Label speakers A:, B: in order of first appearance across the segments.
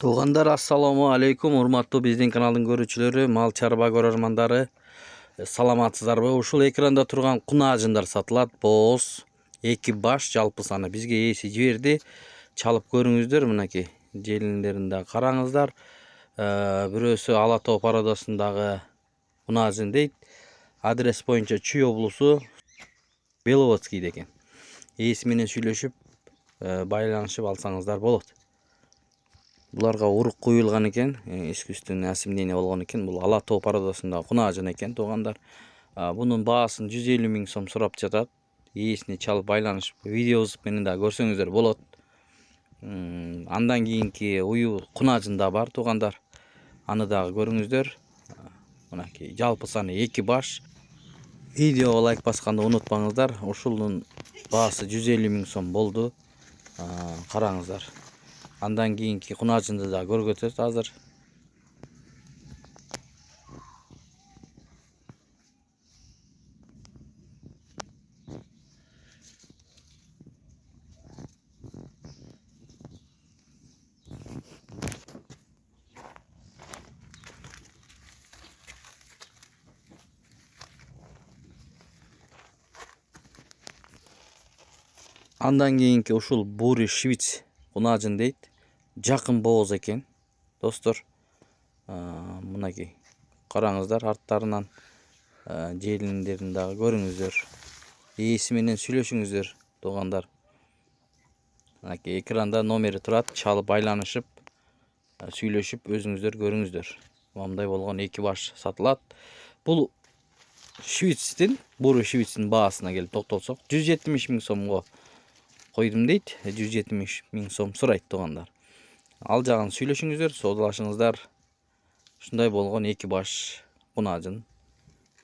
A: Туғандар, ассаламу алейкум, урматтуу биздин каналдын көрүүчүлөрү, мал чарба көрөрмандары, саламатсыздарбы? Ушул экранда турган кунаажындар сатылат. Боз 2 баш, жалпы саны бизге ээси жиберди. Чалып көрүңүздөр, мынакей желиндеринде караңыздар. Бирөөсү Ала Тоо пародасындагы кунаажын дейт. Адрес боюнча Чүй облусу, Беловодский экен. Ээси менен сүйлөшүп, байланышып алсаңыздар болот. Буларга урук куюлган экен, искусственный осемнение болгон экен. Бул Ала Тоо пародасындагы кунаажын экен, туугандар. Бунун баасын 150 000 сом сурап жатат. Ээсине чалып байланышып, видеобуз менен да көрсөңүздөр болот. Андан кийинки уюу кунаажын да бар, туугандар. Аны дагы көрүңүздөр. Мынакей жалпы саны 2 баш. Видеого лайк басканды унутпаңыздар. Ушунун баасы 150 000 сом болду. Караңыздар. Андан кийинки кунаажынды да көргөтөт азыр. Андан кийинки ушул Бури Швиц кунаажын дейт. Жакын бооз экен, достор. Мынакей караңыздар, арттарынан желиндерин дагы көрүңүздөр. Ээси менен сүйлөшүңүздөр, туугандар. Мынакей экранда номери турат, чалып байланышып, сүйлөшүп өзүңүздөр көрүңүздөр. Мындай болгон 2 баш сатылат. Бул Швицтин, Бури Швицтин баасына келип токтолсок, 170 000 сомго койдум дейт. 170 000 сом сурайт, туугандар. Ал жагын сүйлөшүңүздөр, соодалашыңыздар. Ушундай болгон 2 баш кунаажын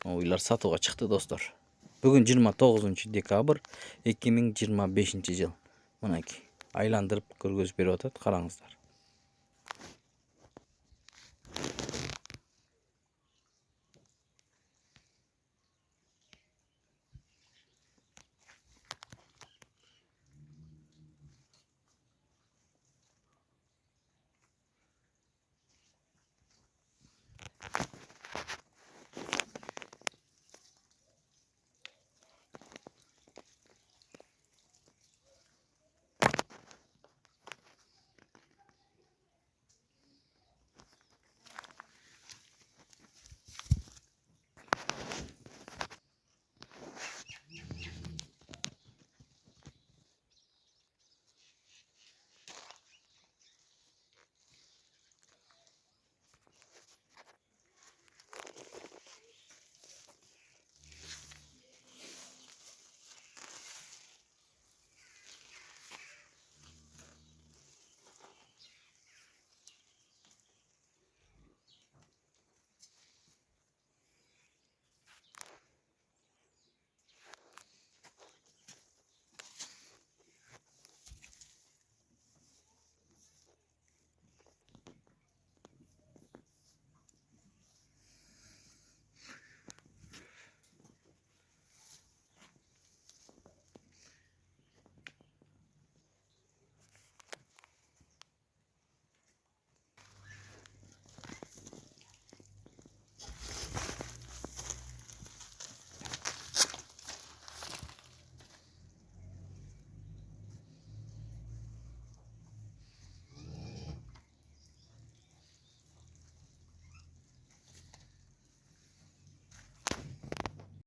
A: уйлар сатууга чыкты, достор. Бүгүн 29 декабрь 2025 жыл. Мынакей айландырып көргөзүп берип атат, караңыздар.